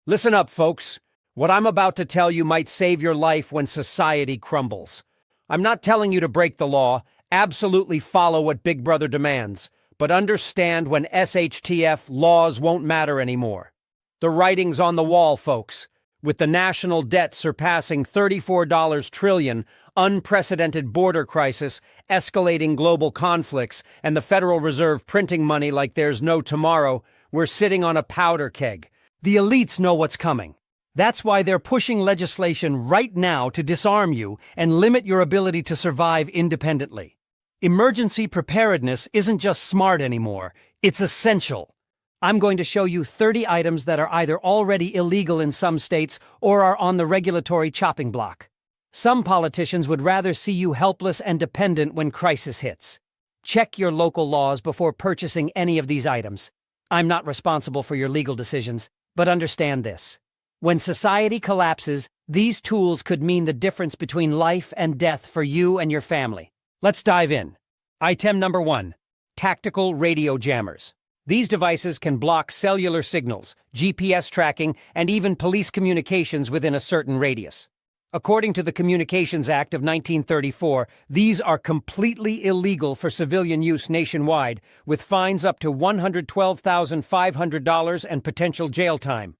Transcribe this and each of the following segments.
Listen up, folks. What I'm about to tell you might save your life when society crumbles. I'm not telling you to break the law. Absolutely follow what Big Brother demands. But understand when SHTF laws won't matter anymore. The writing's on the wall, folks. With the national debt surpassing $34 trillion, unprecedented border crisis, escalating global conflicts, and the Federal Reserve printing money like there's no tomorrow, we're sitting on a powder keg. The elites know what's coming. That's why they're pushing legislation right now to disarm you and limit your ability to survive independently. Emergency preparedness isn't just smart anymore, it's essential. I'm going to show you 30 items that are either already illegal in some states or are on the regulatory chopping block. Some politicians would rather see you helpless and dependent when crisis hits. Check your local laws before purchasing any of these items. I'm not responsible for your legal decisions, but understand this. When society collapses, these tools could mean the difference between life and death for you and your family. Let's dive in. Item number 1. Tactical radio jammers. These devices can block cellular signals, GPS tracking, and even police communications within a certain radius. According to the Communications Act of 1934, these are completely illegal for civilian use nationwide, with fines up to $112,500 and potential jail time.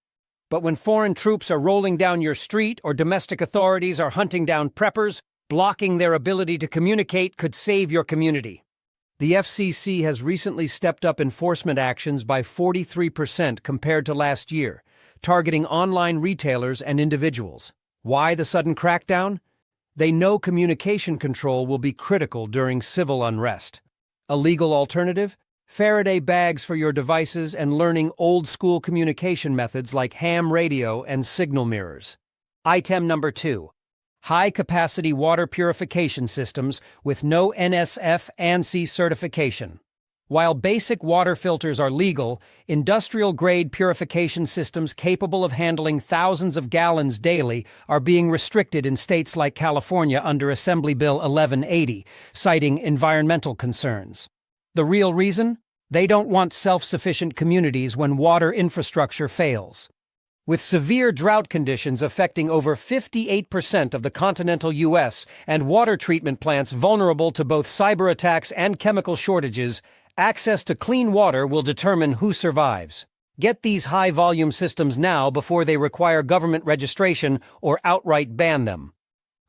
But when foreign troops are rolling down your street or domestic authorities are hunting down preppers, blocking their ability to communicate could save your community. The FCC has recently stepped up enforcement actions by 43% compared to last year, targeting online retailers and individuals. Why the sudden crackdown? They know communication control will be critical during civil unrest. A legal alternative? Faraday bags for your devices and learning old-school communication methods like ham radio and signal mirrors. Item number 2. High-capacity water purification systems with no NSF ANSI certification. While basic water filters are legal, industrial-grade purification systems capable of handling thousands of gallons daily are being restricted in states like California under Assembly Bill 1180, citing environmental concerns. The real reason? They don't want self-sufficient communities when water infrastructure fails. With severe drought conditions affecting over 58% of the continental U.S. and water treatment plants vulnerable to both cyber attacks and chemical shortages, access to clean water will determine who survives. Get these high-volume systems now before they require government registration or outright ban them.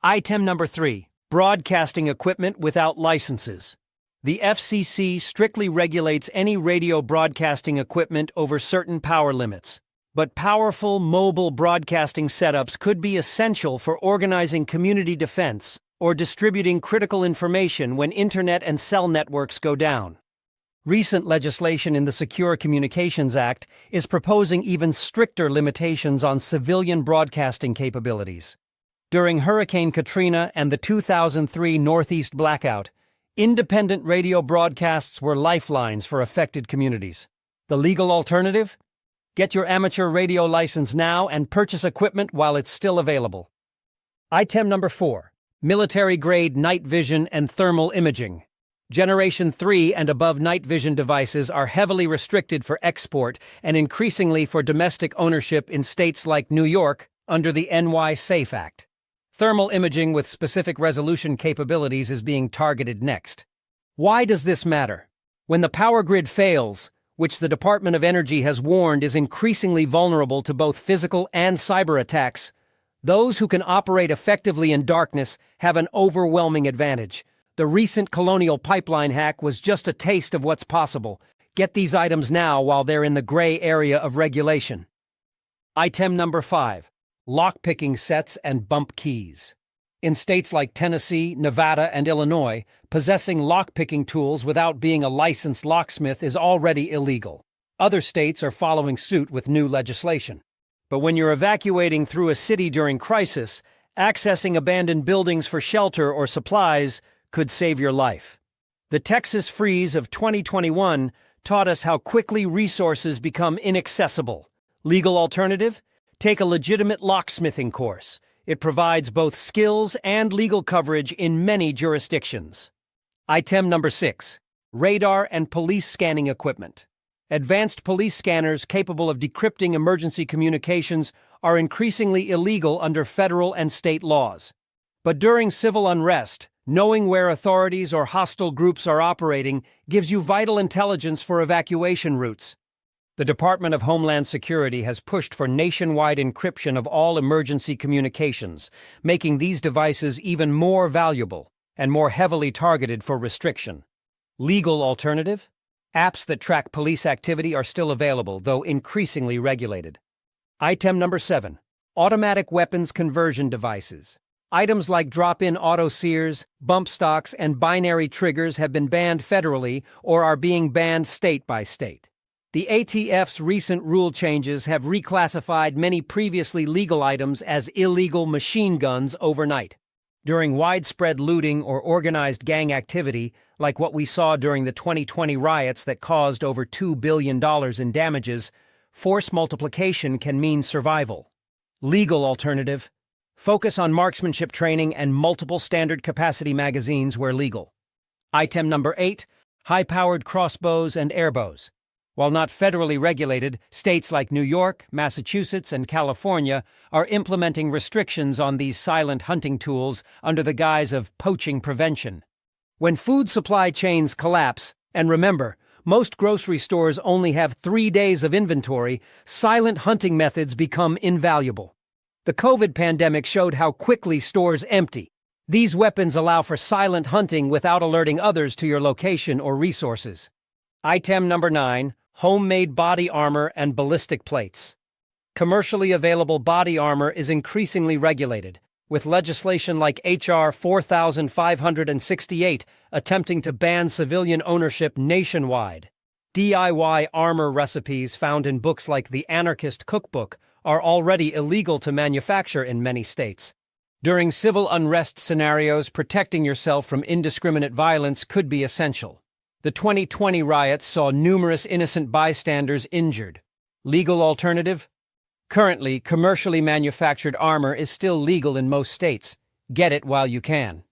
Item number 3. Broadcasting equipment without licenses. The FCC strictly regulates any radio broadcasting equipment over certain power limits. But powerful mobile broadcasting setups could be essential for organizing community defense or distributing critical information when internet and cell networks go down. Recent legislation in the Secure Communications Act is proposing even stricter limitations on civilian broadcasting capabilities. During Hurricane Katrina and the 2003 Northeast blackout, independent radio broadcasts were lifelines for affected communities. The legal alternative? Get your amateur radio license now and purchase equipment while it's still available. Item number 4. Military-grade night vision and thermal imaging. Generation 3 and above night vision devices are heavily restricted for export and increasingly for domestic ownership in states like New York under the NY SAFE Act. Thermal imaging with specific resolution capabilities is being targeted next. Why does this matter? When the power grid fails, which the Department of Energy has warned is increasingly vulnerable to both physical and cyber attacks, those who can operate effectively in darkness have an overwhelming advantage. The recent Colonial Pipeline hack was just a taste of what's possible. Get these items now while they're in the gray area of regulation. Item number 5. Lockpicking sets and bump keys. In states like Tennessee, Nevada, and Illinois, possessing lockpicking tools without being a licensed locksmith is already illegal. Other states are following suit with new legislation. But when you're evacuating through a city during crisis, accessing abandoned buildings for shelter or supplies could save your life. The Texas freeze of 2021 taught us how quickly resources become inaccessible. Legal alternative? Take a legitimate locksmithing course. It provides both skills and legal coverage in many jurisdictions. Item number 6. Radar and police scanning equipment. Advanced police scanners capable of decrypting emergency communications are increasingly illegal under federal and state laws. But during civil unrest, knowing where authorities or hostile groups are operating gives you vital intelligence for evacuation routes. The Department of Homeland Security has pushed for nationwide encryption of all emergency communications, making these devices even more valuable and more heavily targeted for restriction. Legal alternative? Apps that track police activity are still available, though increasingly regulated. Item number 7. Automatic weapons conversion devices. Items like drop-in auto-sears, bump stocks, and binary triggers have been banned federally or are being banned state by state. The ATF's recent rule changes have reclassified many previously legal items as illegal machine guns overnight. During widespread looting or organized gang activity, like what we saw during the 2020 riots that caused over $2 billion in damages, force multiplication can mean survival. Legal alternative: focus on marksmanship training and multiple standard capacity magazines where legal. Item number 8. High-powered crossbows and airbows. While not federally regulated, states like New York, Massachusetts, and California are implementing restrictions on these silent hunting tools under the guise of poaching prevention. When food supply chains collapse, and remember, most grocery stores only have 3 days of inventory, silent hunting methods become invaluable. The COVID pandemic showed how quickly stores empty. These weapons allow for silent hunting without alerting others to your location or resources. Item number 9. Homemade body armor and ballistic plates. Commercially available body armor is increasingly regulated, with legislation like H.R. 4568 attempting to ban civilian ownership nationwide. DIY armor recipes found in books like The Anarchist Cookbook are already illegal to manufacture in many states. During civil unrest scenarios, protecting yourself from indiscriminate violence could be essential. The 2020 riots saw numerous innocent bystanders injured. Legal alternative? Currently, commercially manufactured armor is still legal in most states. Get it while you can.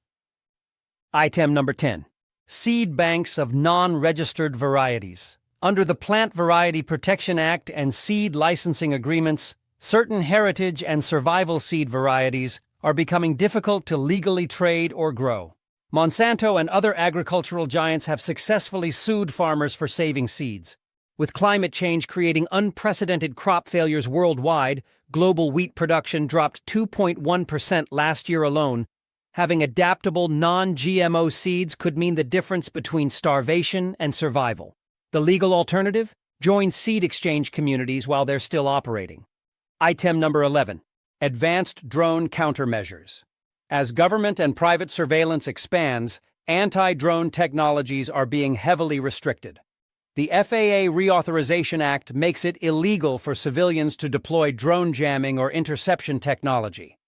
Item number 10. Seed banks of non-registered varieties. Under the Plant Variety Protection Act and seed licensing agreements, certain heritage and survival seed varieties are becoming difficult to legally trade or grow. Monsanto and other agricultural giants have successfully sued farmers for saving seeds. With climate change creating unprecedented crop failures worldwide, global wheat production dropped 2.1% last year alone. Having adaptable, non-GMO seeds could mean the difference between starvation and survival. The legal alternative? Join seed exchange communities while they're still operating. Item number 11. Advanced drone countermeasures. As government and private surveillance expands, anti-drone technologies are being heavily restricted. The FAA Reauthorization Act makes it illegal for civilians to deploy drone jamming or interception technology.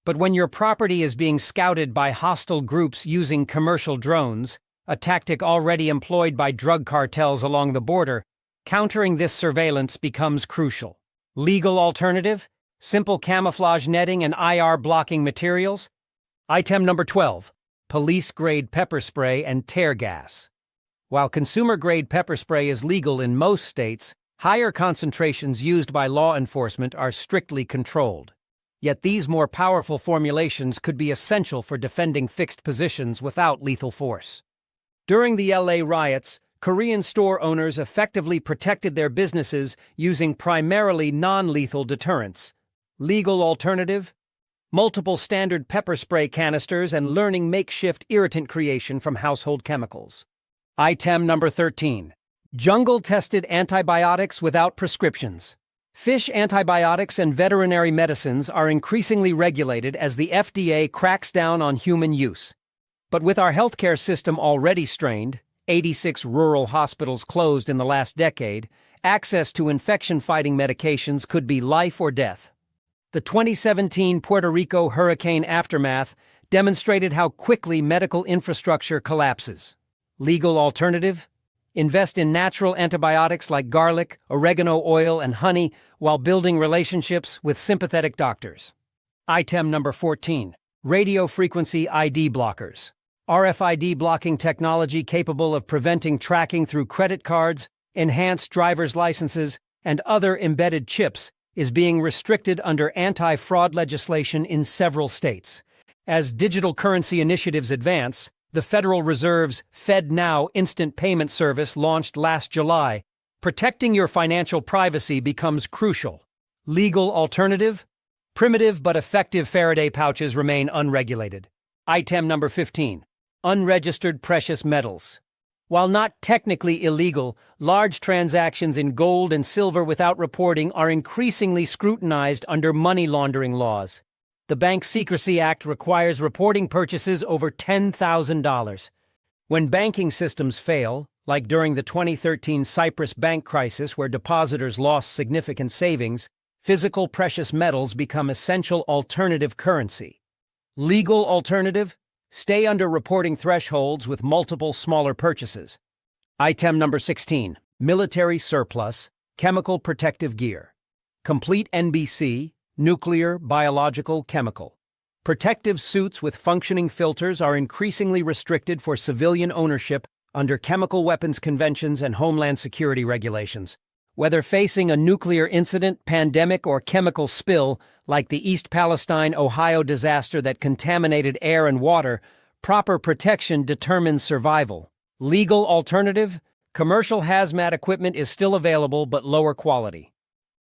But when your property is being scouted by hostile groups using commercial drones, a tactic already employed by drug cartels along the border, countering this surveillance becomes crucial. Legal alternative? Simple camouflage netting and IR blocking materials? Item number 12. Police-grade pepper spray and tear gas. While consumer-grade pepper spray is legal in most states, higher concentrations used by law enforcement are strictly controlled. Yet these more powerful formulations could be essential for defending fixed positions without lethal force. During the LA riots, Korean store owners effectively protected their businesses using primarily non-lethal deterrents. Legal alternative? Multiple standard pepper spray canisters and learning makeshift irritant creation from household chemicals. Item number 13. Jungle-tested antibiotics without prescriptions. Fish antibiotics and veterinary medicines are increasingly regulated as the FDA cracks down on human use. But with our healthcare system already strained, 86 rural hospitals closed in the last decade, access to infection-fighting medications could be life or death. The 2017 Puerto Rico hurricane aftermath demonstrated how quickly medical infrastructure collapses. Legal alternative? Invest in natural antibiotics like garlic, oregano oil, and honey while building relationships with sympathetic doctors. Item number 14. Radio frequency ID blockers. RFID blocking technology capable of preventing tracking through credit cards, enhanced driver's licenses, and other embedded chips is being restricted under anti-fraud legislation in several states. As digital currency initiatives advance, the Federal Reserve's FedNow instant payment service launched last July. Protecting your financial privacy becomes crucial. Legal alternative? Primitive but effective Faraday pouches remain unregulated. Item number 15. Unregistered precious metals. While not technically illegal, large transactions in gold and silver without reporting are increasingly scrutinized under money laundering laws. The Bank Secrecy Act requires reporting purchases over $10,000. When banking systems fail, like during the 2013 Cyprus bank crisis where depositors lost significant savings, physical precious metals become essential alternative currency. Legal alternative? Stay under reporting thresholds with multiple smaller purchases. Item number 16. Military surplus, chemical protective gear. Complete NBC, nuclear, biological, chemical. Protective suits with functioning filters are increasingly restricted for civilian ownership under chemical weapons conventions and homeland security regulations. Whether facing a nuclear incident, pandemic, or chemical spill, like the East Palestine, Ohio disaster that contaminated air and water, proper protection determines survival. Legal alternative? Commercial hazmat equipment is still available but lower quality.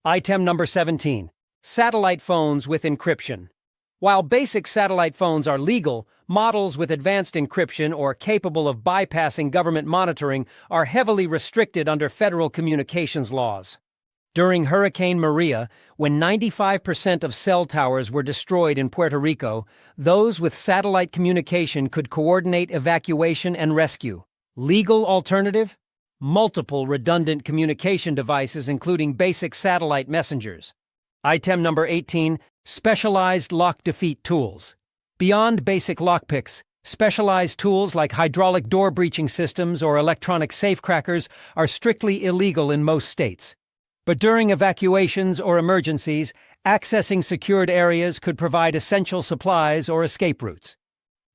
Item number 17. Satellite phones with encryption. While basic satellite phones are legal, models with advanced encryption or capable of bypassing government monitoring are heavily restricted under federal communications laws. During Hurricane Maria, when 95% of cell towers were destroyed in Puerto Rico, those with satellite communication could coordinate evacuation and rescue. Legal alternative? Multiple redundant communication devices including basic satellite messengers. Item number 18. Specialized lock defeat tools. Beyond basic lockpicks, specialized tools like hydraulic door breaching systems or electronic safecrackers are strictly illegal in most states. But during evacuations or emergencies, accessing secured areas could provide essential supplies or escape routes.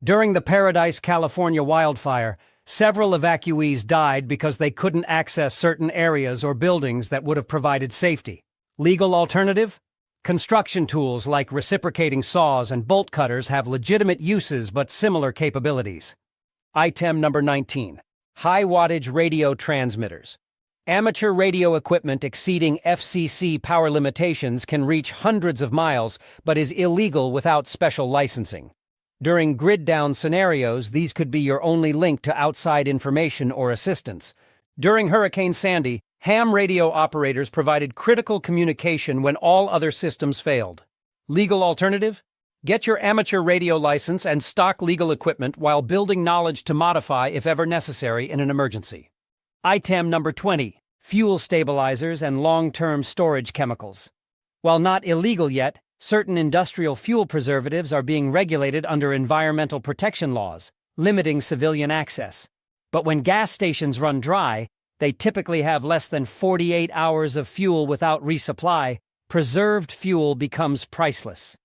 During the Paradise, California wildfire, several evacuees died because they couldn't access certain areas or buildings that would have provided safety. Legal alternative? Construction tools like reciprocating saws and bolt cutters have legitimate uses but similar capabilities. Item number 19. High-wattage radio transmitters. Amateur radio equipment exceeding FCC power limitations can reach hundreds of miles but is illegal without special licensing. During grid-down scenarios, these could be your only link to outside information or assistance. During Hurricane Sandy, ham radio operators provided critical communication when all other systems failed. Legal alternative? Get your amateur radio license and stock legal equipment while building knowledge to modify if ever necessary in an emergency. Item number 20. Fuel stabilizers and long-term storage chemicals. While not illegal yet, certain industrial fuel preservatives are being regulated under environmental protection laws, limiting civilian access. But when gas stations run dry, they typically have less than 48 hours of fuel without resupply. Preserved fuel becomes priceless.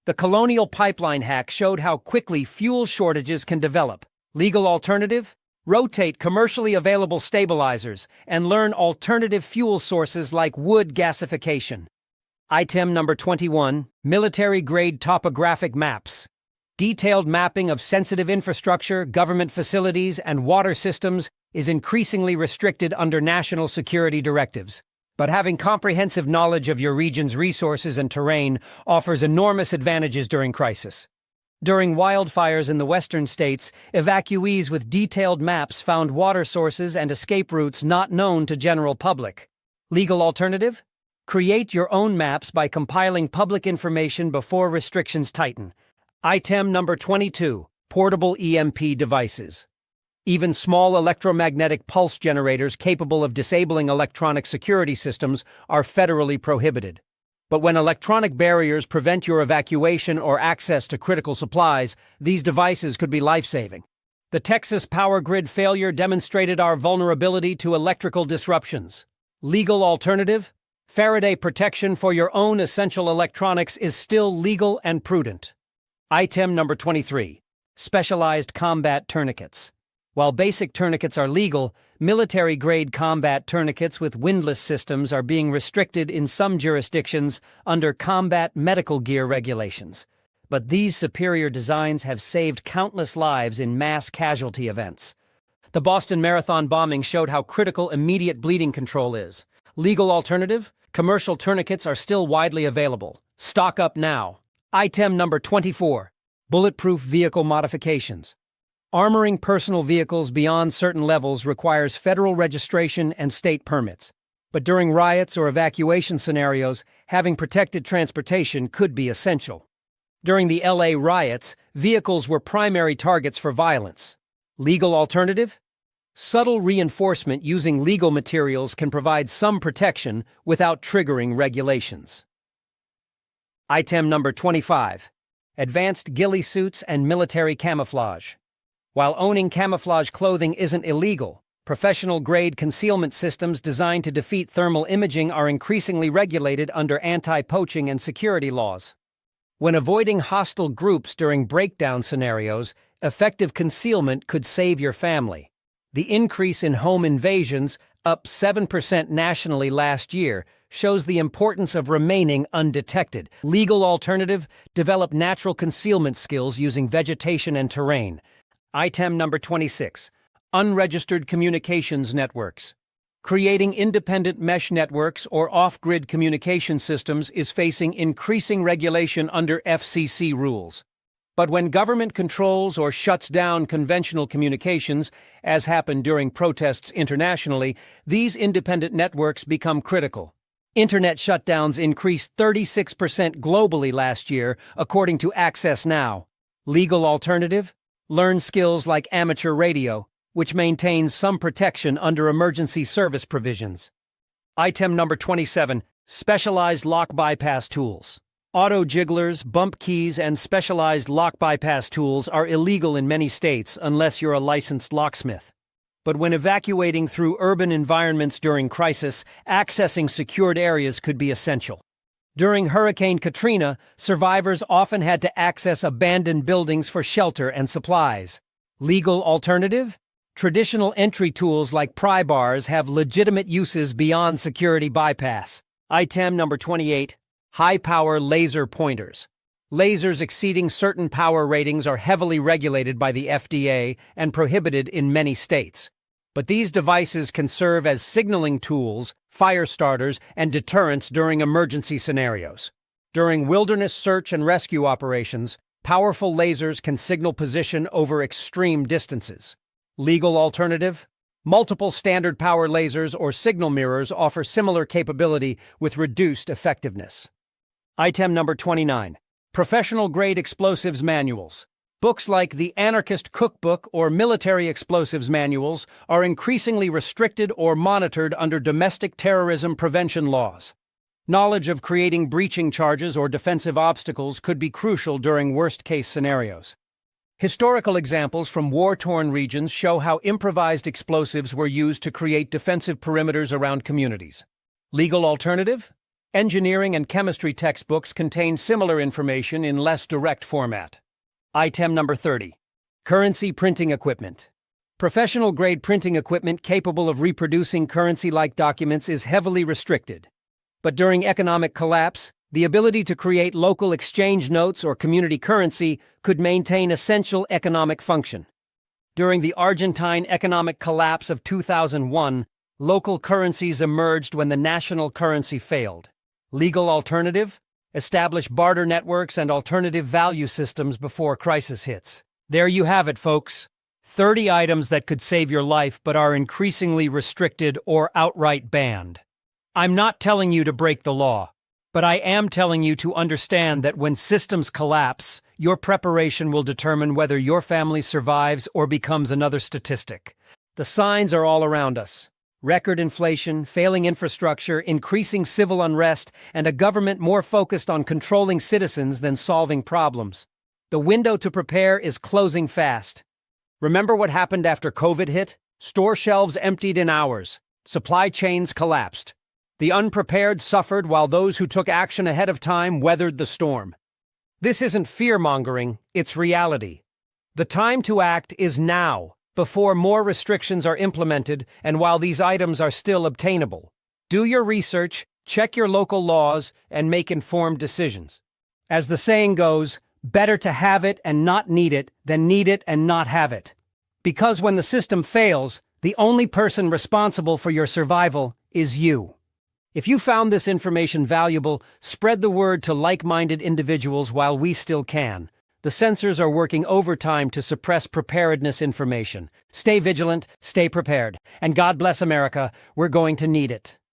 The Colonial Pipeline hack showed how quickly fuel shortages can develop. Legal alternative? Rotate commercially available stabilizers and learn alternative fuel sources like wood gasification. Item number 21. Military-grade topographic maps. Detailed mapping of sensitive infrastructure, government facilities, and water systems is increasingly restricted under national security directives. But having comprehensive knowledge of your region's resources and terrain offers enormous advantages during crisis. During wildfires in the western states, evacuees with detailed maps found water sources and escape routes not known to general public. Legal alternative? Create your own maps by compiling public information before restrictions tighten. Item number 22. Portable EMP devices. Even small electromagnetic pulse generators capable of disabling electronic security systems are federally prohibited. But when electronic barriers prevent your evacuation or access to critical supplies, these devices could be life-saving. The Texas power grid failure demonstrated our vulnerability to electrical disruptions. Legal alternative? Faraday protection for your own essential electronics is still legal and prudent. Item number 23. Specialized combat tourniquets. While basic tourniquets are legal, military-grade combat tourniquets with windlass systems are being restricted in some jurisdictions under combat medical gear regulations. But these superior designs have saved countless lives in mass casualty events. The Boston Marathon bombing showed how critical immediate bleeding control is. Legal alternative? Commercial tourniquets are still widely available. Stock up now. Item number 24. Bulletproof vehicle modifications. Armoring personal vehicles beyond certain levels requires federal registration and state permits. But during riots or evacuation scenarios, having protected transportation could be essential. During the LA riots, vehicles were primary targets for violence. Legal alternative? Subtle reinforcement using legal materials can provide some protection without triggering regulations. Item number 25. Advanced ghillie suits and military camouflage. While owning camouflage clothing isn't illegal, professional-grade concealment systems designed to defeat thermal imaging are increasingly regulated under anti-poaching and security laws. When avoiding hostile groups during breakdown scenarios, effective concealment could save your family. The increase in home invasions, up 7% nationally last year, shows the importance of remaining undetected. Legal alternative? Develop natural concealment skills using vegetation and terrain. Item number 26. Unregistered communications networks. Creating independent mesh networks or off-grid communication systems is facing increasing regulation under FCC rules. But when government controls or shuts down conventional communications, as happened during protests internationally, these independent networks become critical. Internet shutdowns increased 36% globally last year, according to Access Now. Legal alternative? Learn skills like amateur radio, which maintains some protection under emergency service provisions. Item number 27. Specialized lock bypass tools. Auto jigglers, bump keys, and specialized lock bypass tools are illegal in many states unless you're a licensed locksmith. But when evacuating through urban environments during crisis, accessing secured areas could be essential. During Hurricane Katrina, survivors often had to access abandoned buildings for shelter and supplies. Legal alternative? Traditional entry tools like pry bars have legitimate uses beyond security bypass. Item number 28. High-power laser pointers. Lasers exceeding certain power ratings are heavily regulated by the FDA and prohibited in many states. But these devices can serve as signaling tools, fire starters, and deterrents during emergency scenarios. During wilderness search and rescue operations, powerful lasers can signal position over extreme distances. Legal alternative? Multiple standard power lasers or signal mirrors offer similar capability with reduced effectiveness. Item number 29. Professional-grade explosives manuals. Books like the Anarchist Cookbook or Military Explosives Manuals are increasingly restricted or monitored under domestic terrorism prevention laws. Knowledge of creating breaching charges or defensive obstacles could be crucial during worst-case scenarios. Historical examples from war-torn regions show how improvised explosives were used to create defensive perimeters around communities. Legal alternative? Engineering and chemistry textbooks contain similar information in less direct format. Item number 30. Currency printing equipment. Professional-grade printing equipment capable of reproducing currency-like documents is heavily restricted. But during economic collapse, the ability to create local exchange notes or community currency could maintain essential economic function. During the Argentine economic collapse of 2001, local currencies emerged when the national currency failed. Legal alternative? Establish barter networks and alternative value systems before crisis hits. There you have it, folks. 30 items that could save your life but are increasingly restricted or outright banned. I'm not telling you to break the law, but I am telling you to understand that when systems collapse, your preparation will determine whether your family survives or becomes another statistic. The signs are all around us. Record inflation, failing infrastructure, increasing civil unrest, and a government more focused on controlling citizens than solving problems. The window to prepare is closing fast. Remember what happened after COVID hit? Store shelves emptied in hours. Supply chains collapsed. The unprepared suffered while those who took action ahead of time weathered the storm. This isn't fear-mongering, it's reality. The time to act is now. before more restrictions are implemented and while these items are still obtainable. Do your research, check your local laws, and make informed decisions. As the saying goes, better to have it and not need it than need it and not have it. Because when the system fails, the only person responsible for your survival is you. If you found this information valuable, spread the word to like-minded individuals while we still can. The censors are working overtime to suppress preparedness information. Stay vigilant, stay prepared, and God bless America, we're going to need it.